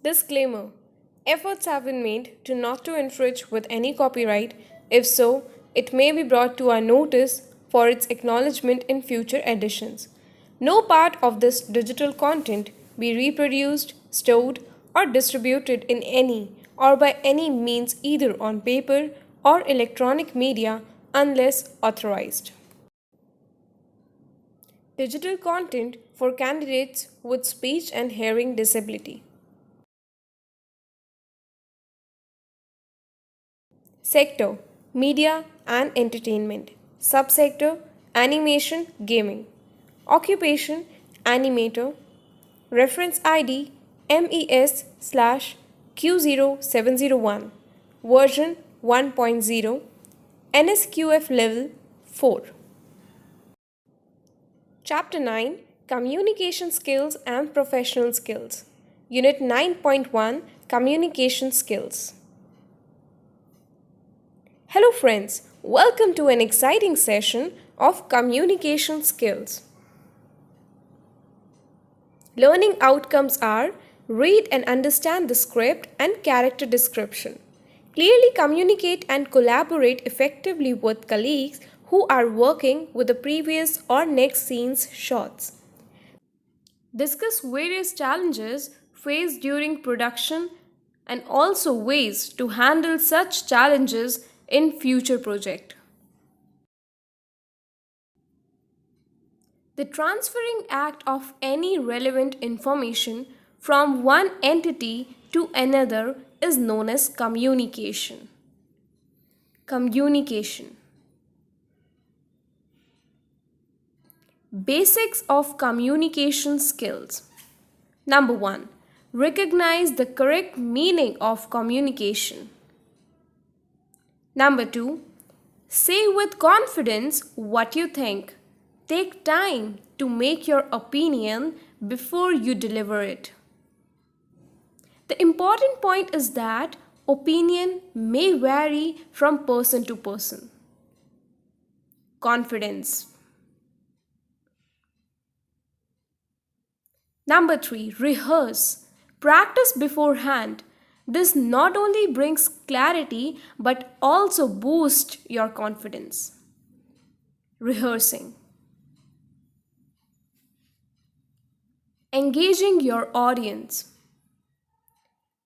Disclaimer: efforts have been made to not to infringe with any copyright. If so, it may be brought to our notice for its acknowledgement in future editions. No part of this digital content be reproduced, stored, or distributed in any or by any means either on paper or electronic media unless authorized. Digital content for candidates with speech and hearing disability. Sector: Media and Entertainment. Subsector: Animation Gaming. Occupation: Animator. Reference ID: MES slash Q0701. Version 1.0. NSQF level 4. Chapter 9: Communication Skills and Professional Skills. Unit 9.1: Communication Skills. Hello, friends. Welcome to an exciting session of communication skills. Learning outcomes are: read and understand the script and character description. Clearly communicate and collaborate effectively with colleagues who are working with the previous or next scene's shots. Discuss various challenges faced during production and also ways to handle such challenges in future project. The transferring act of any relevant information from one entity to another is known as communication. Communication. Basics of communication skills. Number 1. Recognize the correct meaning of communication. Number 2. Say with confidence what you think. Take time to make your opinion before you deliver it. The important point is that opinion may vary from person to person. Confidence. Number 3. Rehearse. Practice beforehand. This not only brings clarity but also boosts your confidence. Rehearsing. Engaging your audience.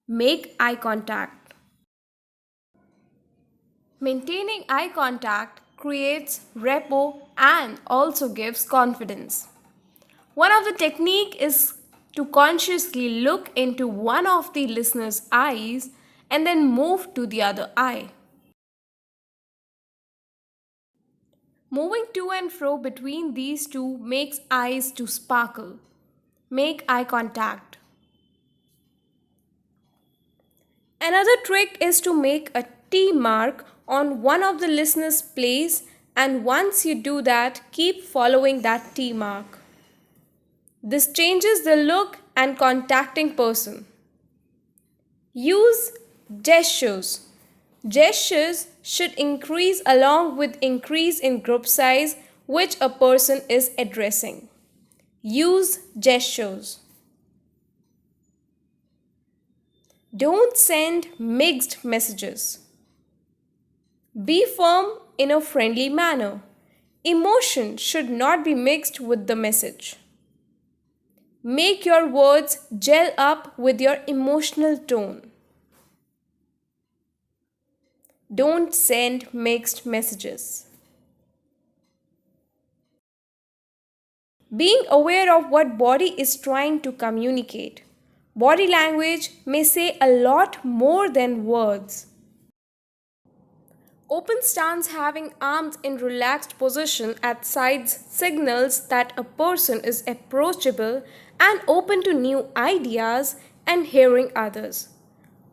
Make eye contact. Maintaining eye contact creates rapport and also gives confidence. One of the technique is to consciously look into one of the listener's eyes and then move to the other eye. Moving to and fro between these two makes eyes to sparkle. Make eye contact. Another trick is to make a T mark on one of the listener's place, and once you do that, keep following that T mark. This changes the look and contacting person. Use gestures. Gestures should increase along with increase in group size which a person is addressing. Use gestures. Don't send mixed messages. Be firm in a friendly manner. Emotion should not be mixed with the message. Make your words gel up with your emotional tone. Don't send mixed messages. Being aware of what body is trying to communicate. Body language may say a lot more than words. Open stance having arms in relaxed position at sides signals that a person is approachable and open to new ideas and hearing others.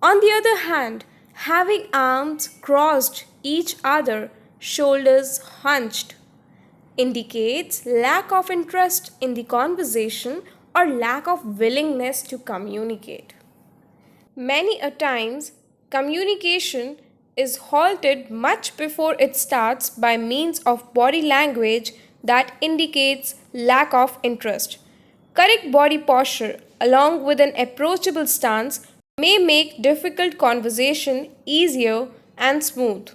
On the other hand, having arms crossed each other, shoulders hunched, indicates lack of interest in the conversation or lack of willingness to communicate. Many a times, communication is halted much before it starts by means of body language that indicates lack of interest. Correct body posture along with an approachable stance may make difficult conversation easier and smooth.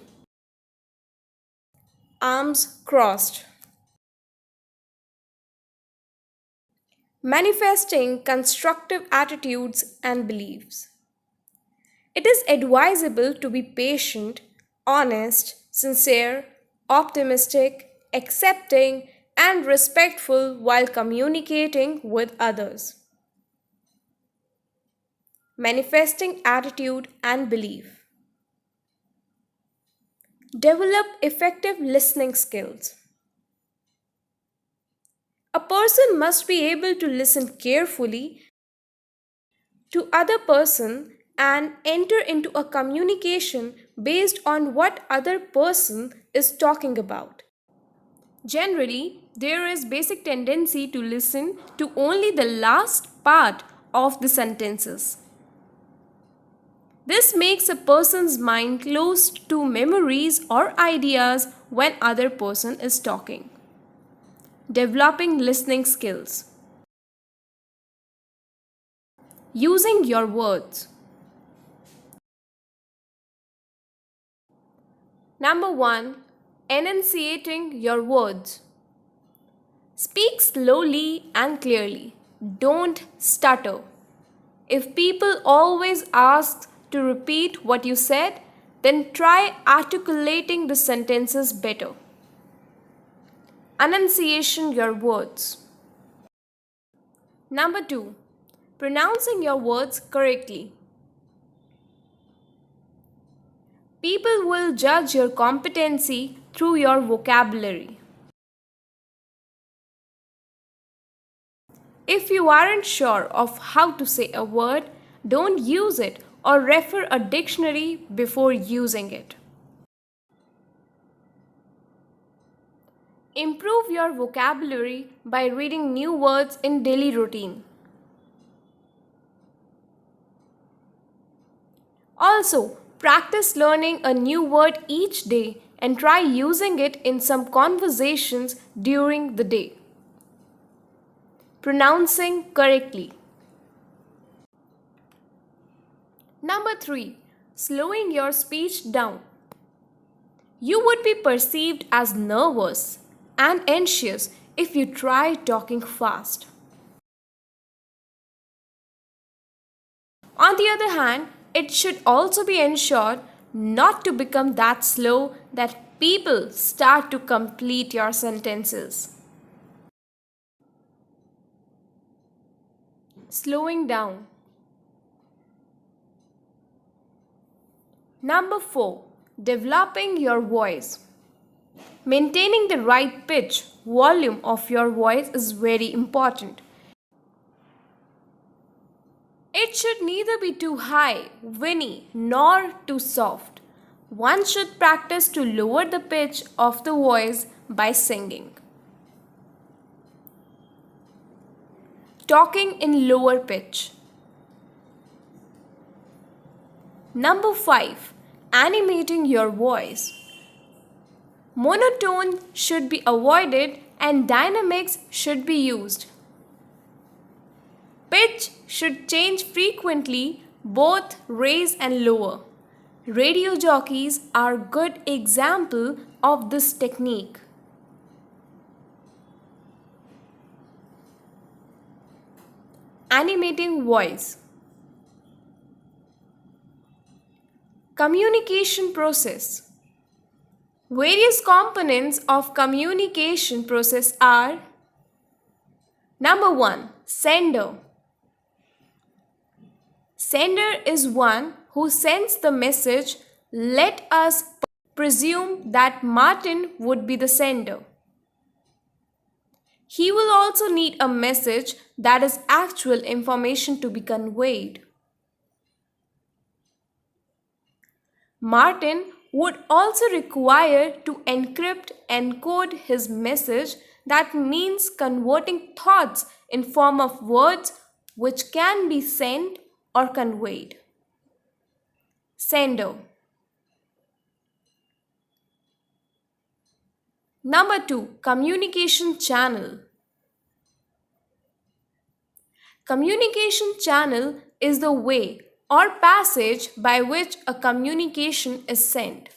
Arms crossed. Manifesting constructive attitudes and beliefs. It is advisable to be patient, honest, sincere, optimistic, accepting, and respectful while communicating with others. Manifesting attitude and belief. Develop effective listening skills. A person must be able to listen carefully to other person and enter into a communication based on what other person is talking about. Generally, there is basic tendency to listen to only the last part of the sentences. This makes a person's mind close to memories or ideas when other person is talking. Developing listening skills. Using your words. Number 1. Enunciating your words. Speak slowly and clearly. Don't stutter. If people always ask to repeat what you said, then try articulating the sentences better. Enunciation your words. Number 2. Pronouncing your words correctly. People will judge your competency through your vocabulary. If you aren't sure of how to say a word, don't use it or refer a dictionary before using it. Improve your vocabulary by reading new words in daily routine. Also, practice learning a new word each day and try using it in some conversations during the day. Pronouncing correctly. Number 3. Slowing your speech down. You would be perceived as nervous and anxious if you try talking fast. On the other hand, it should also be ensured not to become that slow that people start to complete your sentences. Slowing down. Number 4. Developing your voice. Maintaining the right pitch, volume of your voice is very important. It should neither be too high, whinny, nor too soft. One should practice to lower the pitch of the voice by singing. Talking in lower pitch. Number 5. Animating your voice. Monotone should be avoided and dynamics should be used. Pitch should change frequently, both raise and lower. Radio jockeys are good example of this technique. Animating voice. Communication process. Various components of communication process are: Number 1. Sender. Sender is one who sends the message. Let us presume that Martin would be the sender. He will also need a message that is actual information to be conveyed. Martin would also require to encrypt and code his message, that means converting thoughts in form of words which can be sent or conveyed. Sender. Number 2. Communication channel. Communication channel is the way or passage by which a communication is sent.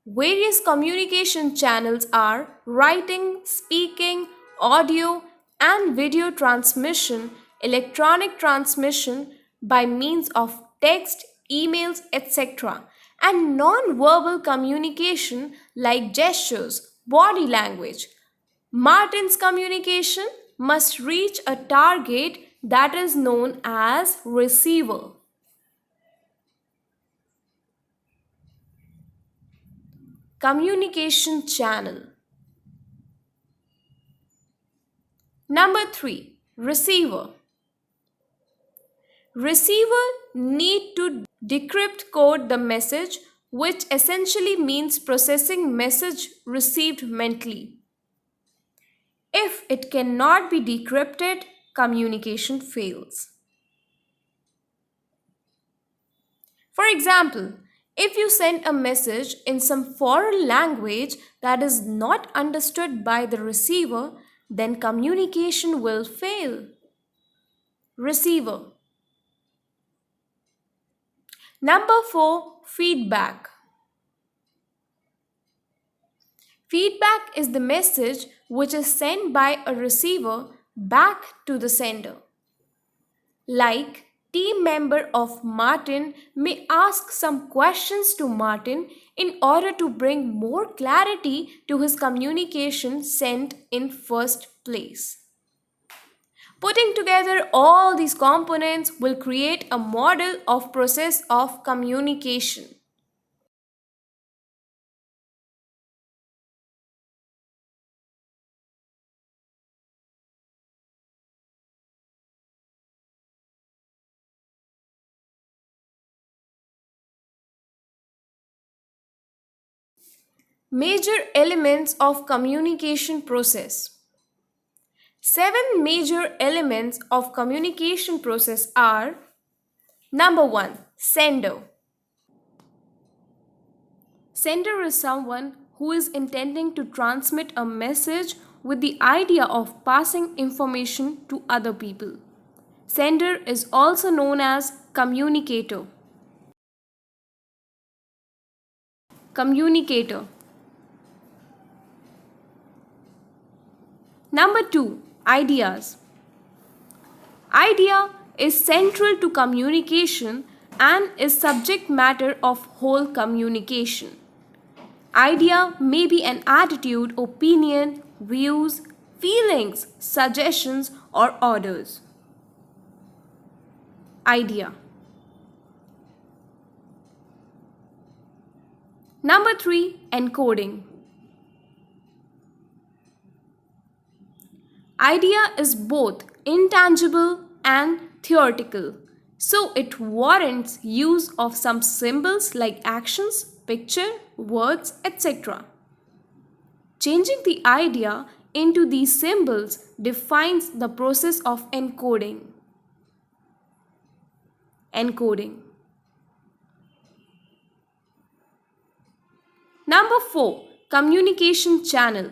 Various communication channels are writing, speaking, audio, and video transmission, electronic transmission by means of text, emails, etc., and non-verbal communication like gestures, body language. Martin's communication must reach a target that is known as receiver. Communication channel. Number 3. Receiver. Receiver need to decrypt code the message, which essentially means processing message received mentally. If it cannot be decrypted, communication fails. For example, if you send a message in some foreign language that is not understood by the receiver, then communication will fail. Receiver. Number 4. Feedback. Feedback is the message which is sent by a receiver back to the sender. Like, team member of Martin may ask some questions to Martin in order to bring more clarity to his communication sent in first place. Putting together all these components will create a model of process of communication. Major elements of communication process. 7 major elements of communication process are: Number 1. Sender. Sender is someone who is intending to transmit a message with the idea of passing information to other people. Sender is also known as communicator. Communicator. Number 2. Ideas. Idea is central to communication and is subject matter of whole communication. Idea may be an attitude, opinion, views, feelings, suggestions, or orders. Idea. Number 3. Encoding. Idea is both intangible and theoretical, so it warrants use of some symbols like actions, picture, words, etc. Changing the idea into these symbols defines the process of encoding. Encoding. Number 4. Communication channel.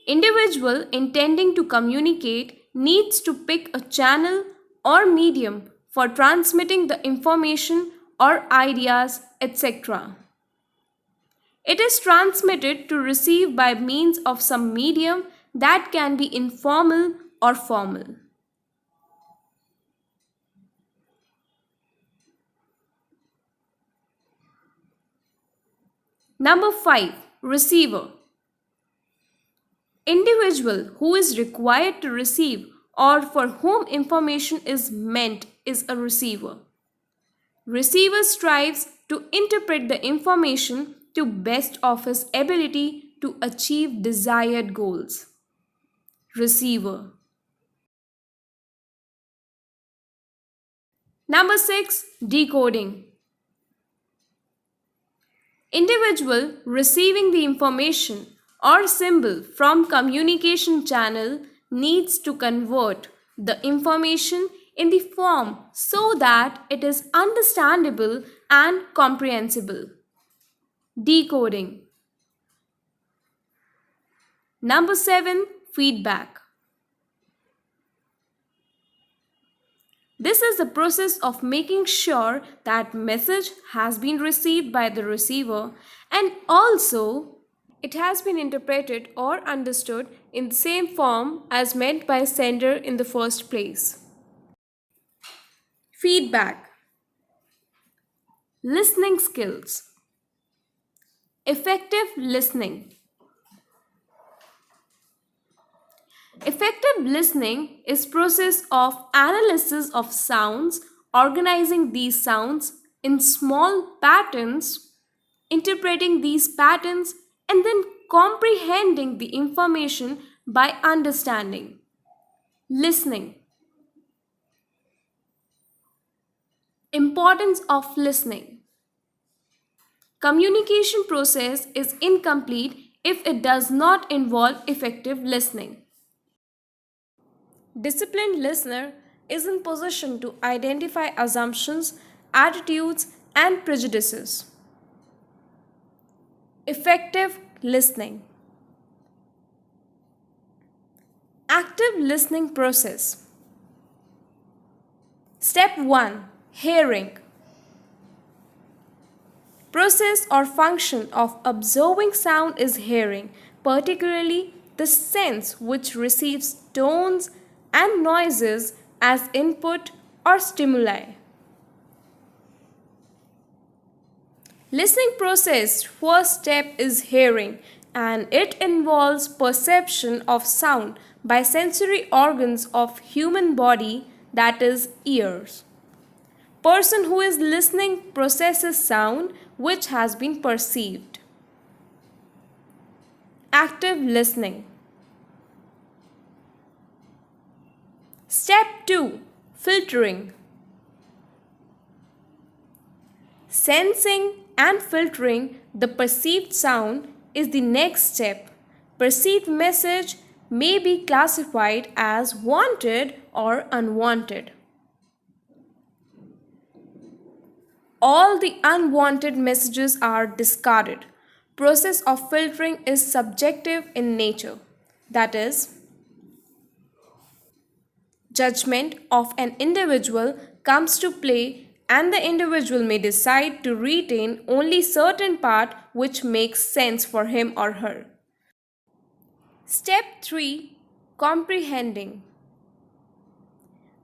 Individual intending to communicate needs to pick a channel or medium for transmitting the information or ideas, etc. It is transmitted to receive by means of some medium that can be informal or formal. Number 5. Receiver. Individual who is required to receive or for whom information is meant is a receiver. Receiver strives to interpret the information to best of his ability to achieve desired goals. Receiver. Number 6. Decoding. Individual receiving the information or symbol from communication channel needs to convert the information in the form so that it is understandable and comprehensible. Decoding. Number 7. Feedback. This is the process of making sure that message has been received by the receiver and also it has been interpreted or understood in the same form as meant by sender in the first place. Feedback. Listening skills. Effective listening. Effective listening is process of analysis of sounds, organizing these sounds in small patterns, interpreting these patterns, and then comprehending the information by understanding. Listening. Importance of listening. Communication process is incomplete if it does not involve effective listening. Disciplined listener is in position to identify assumptions, attitudes, and prejudices. Effective listening. Active listening process. Step 1. Hearing. Process or function of observing sound is hearing, particularly the sense which receives tones and noises as input or stimuli. Listening process first step is hearing and it involves perception of sound by sensory organs of human body, that is ears. Person who is listening processes sound which has been perceived. Active listening. Step 2. Filtering. Sensing and filtering the perceived sound is the next step. Perceived message may be classified as wanted or unwanted. All the unwanted messages are discarded. Process of filtering is subjective in nature. That is, judgment of an individual comes to play and the individual may decide to retain only certain part which makes sense for him or her. Step 3. Comprehending.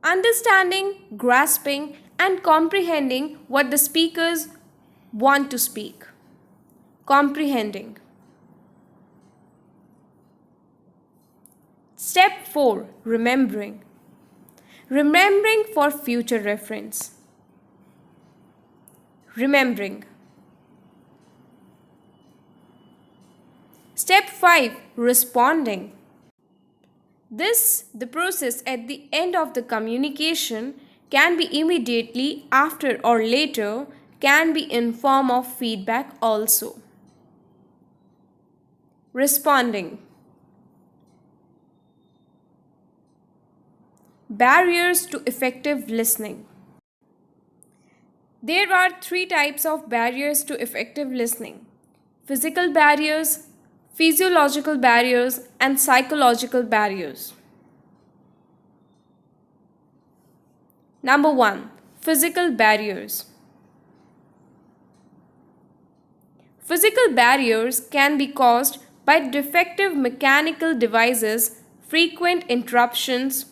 Understanding, grasping, and comprehending what the speakers want to speak. Comprehending. Step 4. Remembering. Remembering for future reference. Remembering. Step 5. Responding. The process at the end of the communication can be immediately after or later, can be in form of feedback also. Responding. Barriers to effective listening. There are 3 types of barriers to effective listening: physical barriers, physiological barriers, and psychological barriers. Number 1. Physical barriers. Physical barriers can be caused by defective mechanical devices, frequent interruptions,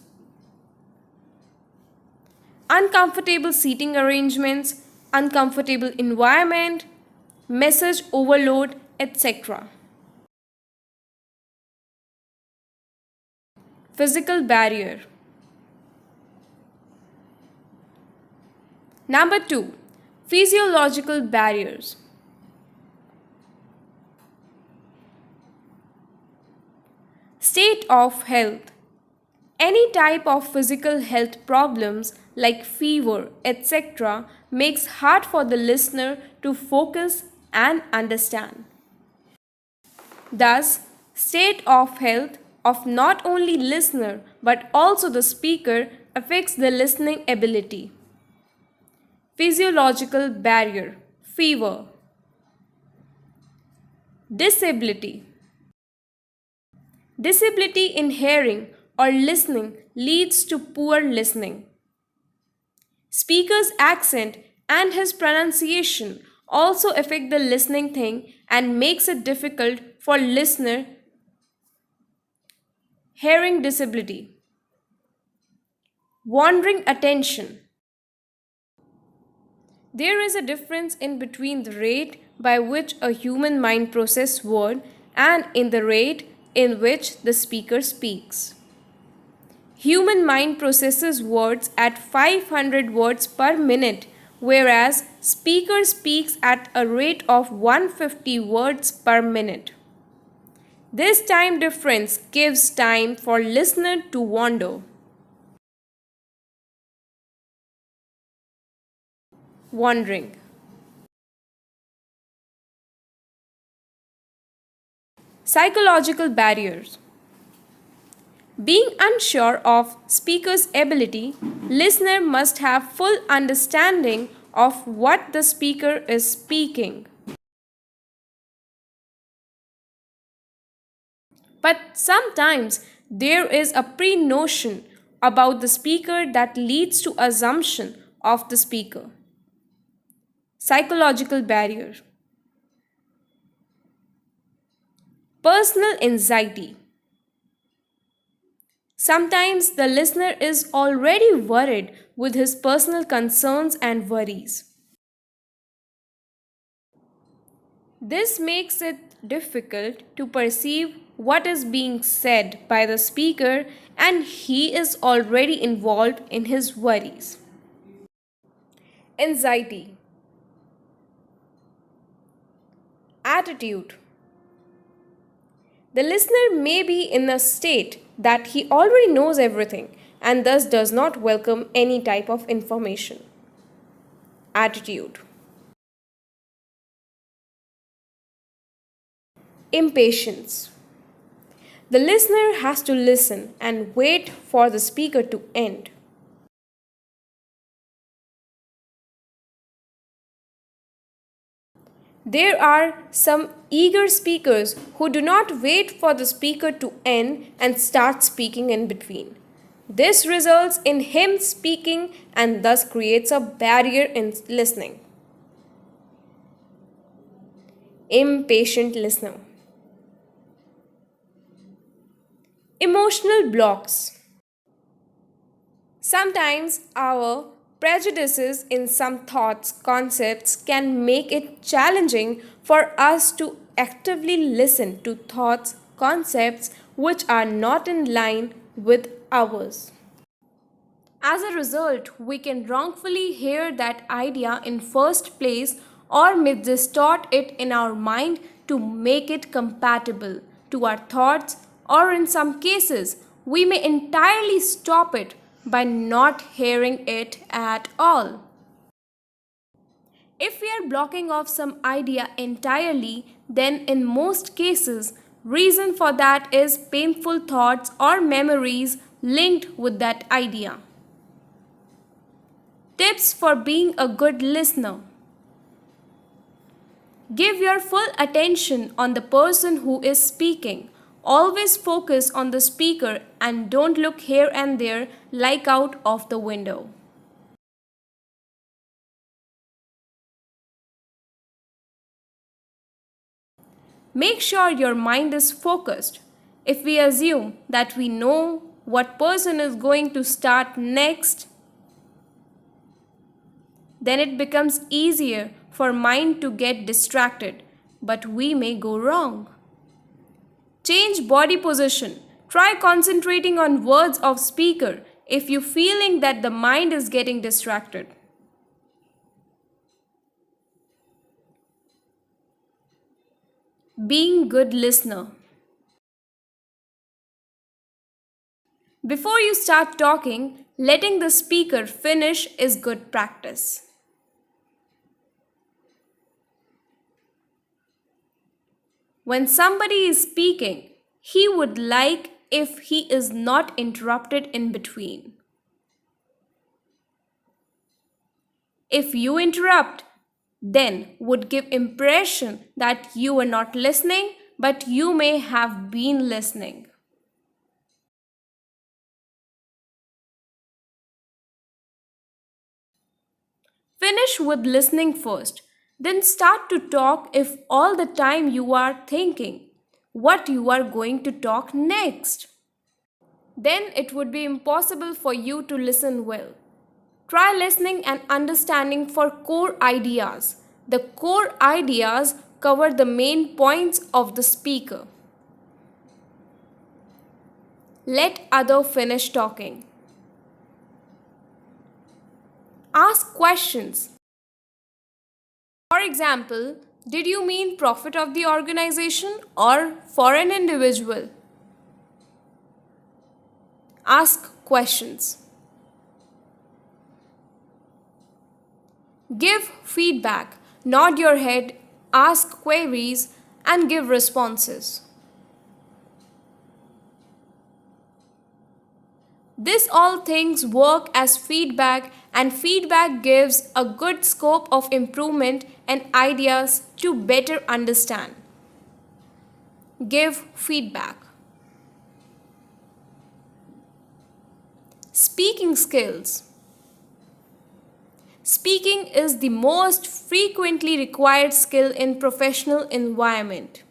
uncomfortable seating arrangements, uncomfortable environment, message overload, etc. Physical barrier. Number 2. Physiological barriers. State of health. Any type of physical health problems like fever, etc. makes hard for the listener to focus and understand. Thus, state of health of not only listener but also the speaker affects the listening ability. Physiological barrier. Fever. Disability. Disability in hearing or listening leads to poor listening. Speaker's accent and his pronunciation also affect the listening thing and makes it difficult for listener hearing disability. Wandering attention. There is a difference in between the rate by which a human mind processes word and in the rate in which the speaker speaks. Human mind processes words at 500 words per minute, whereas speaker speaks at a rate of 150 words per minute. This time difference gives time for listener to wander. Wandering. Psychological barriers. Being unsure of speaker's ability, listener must have full understanding of what the speaker is speaking. But sometimes there is a pre-notion about the speaker that leads to assumption of the speaker. Psychological barrier. Personal anxiety. Sometimes the listener is already worried with his personal concerns and worries. This makes it difficult to perceive what is being said by the speaker and he is already involved in his worries. Anxiety. Attitude. The listener may be in a state that he already knows everything and thus does not welcome any type of information. Attitude. Impatience. The listener has to listen and wait for the speaker to end. There are some eager speakers who do not wait for the speaker to end and start speaking in between. This results in him speaking and thus creates a barrier in listening. Impatient listener. Emotional blocks. Sometimes our prejudices in some thoughts, concepts can make it challenging for us to actively listen to thoughts, concepts which are not in line with ours. As a result, we can wrongfully hear that idea in first place or may distort it in our mind to make it compatible to our thoughts, or in some cases, we may entirely stop it by not hearing it at all. If we are blocking off some idea entirely, then in most cases, reason for that is painful thoughts or memories linked with that idea. Tips for being a good listener. Give your full attention on the person who is speaking. Always focus on the speaker and don't look here and there like out of the window. Make sure your mind is focused. If we assume that we know what person is going to start next, then it becomes easier for mind to get distracted, but we may go wrong. Change body position. Try concentrating on words of speaker if you feeling that the mind is getting distracted. Being good listener. Before you start talking, letting the speaker finish is good practice. When somebody is speaking, he would like if he is not interrupted in between. If you interrupt, then would give impression that you are not listening, but you may have been listening. Finish with listening first, then start to talk if all the time you are thinking what you are going to talk next. Then it would be impossible for you to listen well. Try listening and understanding for core ideas. The core ideas cover the main points of the speaker. Let other finish talking. Ask questions. For example, did you mean profit of the organization or for an individual? Ask questions. Give feedback. Nod your head, ask queries, and give responses. This all things work as feedback, and feedback gives a good scope of improvement and ideas to better understand. Give feedback. Speaking skills. Speaking is the most frequently required skill in professional environment.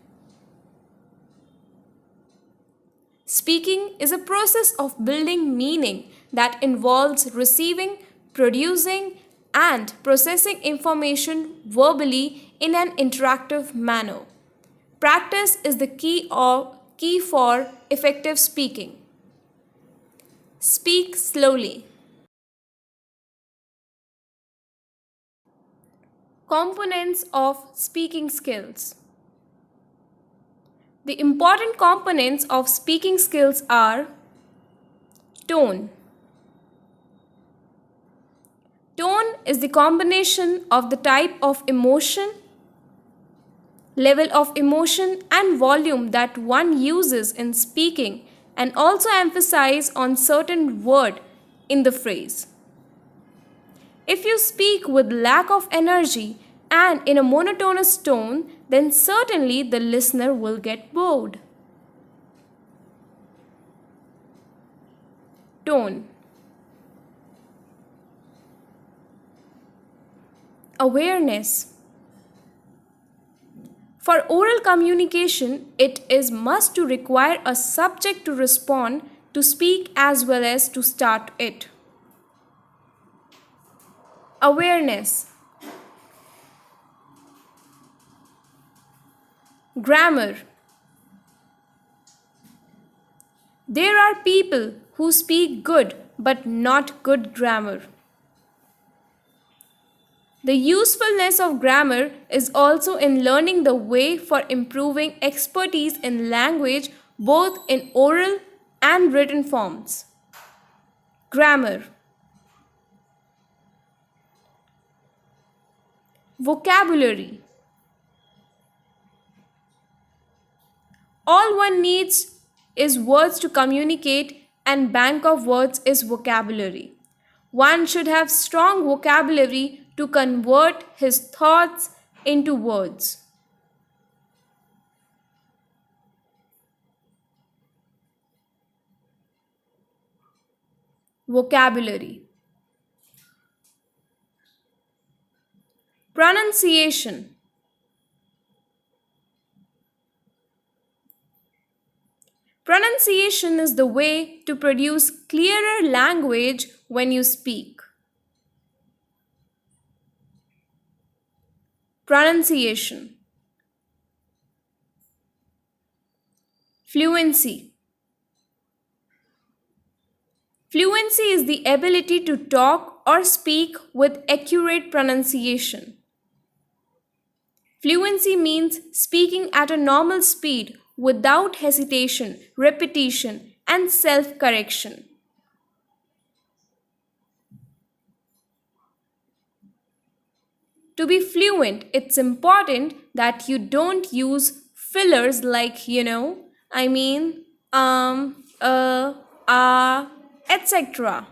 Speaking is a process of building meaning that involves receiving, producing, and processing information verbally in an interactive manner. Practice is the key for effective speaking. Speak slowly. Components of speaking skills. The important components of speaking skills are tone. Tone is the combination of the type of emotion, level of emotion, and volume that one uses in speaking, and also emphasize on certain word in the phrase. If you speak with lack of energy and in a monotonous tone, then certainly the listener will get bored. Tone. Awareness. For oral communication, it is must to require a subject to respond, to speak as well as to start it. Awareness. Grammar. There are people who speak good but not good grammar. The usefulness of grammar is also in learning the way for improving expertise in language both in oral and written forms. Grammar. Vocabulary. All one needs is words to communicate, and bank of words is vocabulary. One should have strong vocabulary to convert his thoughts into words. Vocabulary. Pronunciation. Pronunciation is the way to produce clearer language when you speak. Pronunciation. Fluency. Fluency is the ability to talk or speak with accurate pronunciation. Fluency means speaking at a normal speed without hesitation, repetition, and self-correction. To be fluent, it's important that you don't use fillers like, I mean, etc.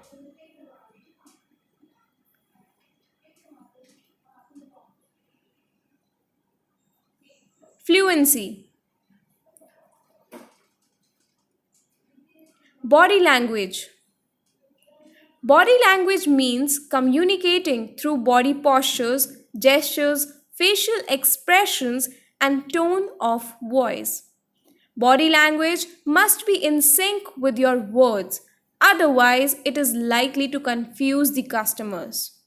Fluency. Body language. Body language means communicating through body postures, gestures, facial expressions, and tone of voice. Body language must be in sync with your words, otherwise, it is likely to confuse the customers.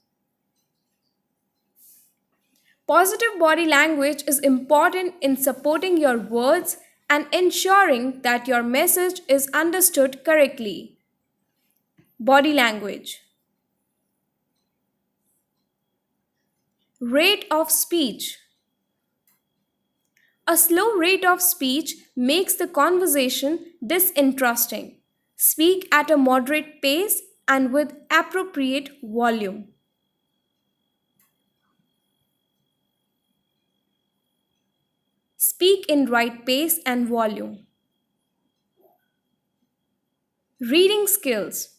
Positive body language is important in supporting your words and ensuring that your message is understood correctly. Body language. Rate of speech. A slow rate of speech makes the conversation disinteresting. Speak at a moderate pace and with appropriate volume. Speak in right pace and volume. Reading skills.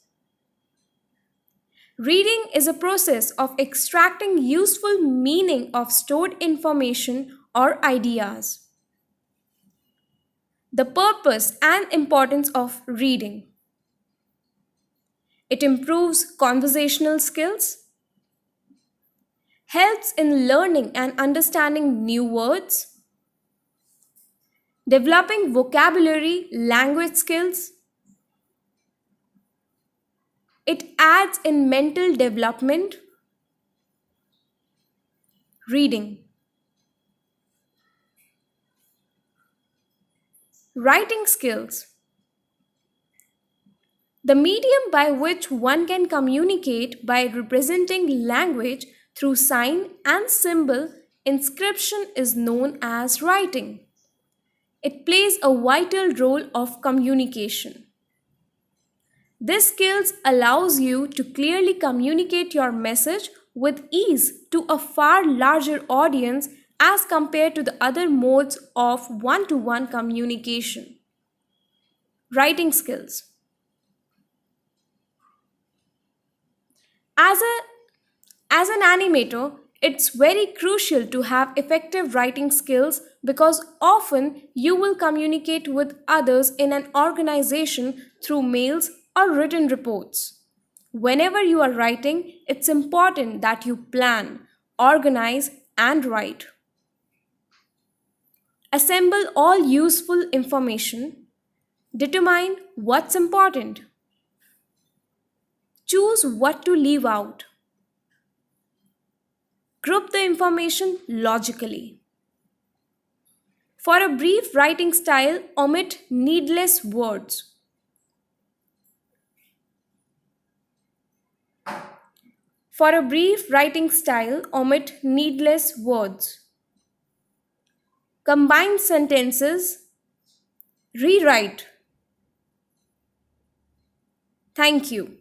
Reading is a process of extracting useful meaning of stored information or ideas. The purpose and importance of reading. It improves conversational skills, helps in learning and understanding new words, developing vocabulary, language skills. It adds in mental development. Reading. Writing skills. The medium by which one can communicate by representing language through sign and symbol inscription is known as writing. It plays a vital role of communication. This skills allows you to clearly communicate your message with ease to a far larger audience as compared to the other modes of one-to-one communication. Writing skills. As a as an animator, it's very crucial to have effective writing skills because often you will communicate with others in an organization through mails or written reports. Whenever you are writing, it's important that you plan, organize, and write. Assemble all useful information. Determine what's important. Choose what to leave out. Group the information logically. For a brief writing style, omit needless words. For a brief writing style, omit needless words. Combine sentences. Rewrite. Thank you.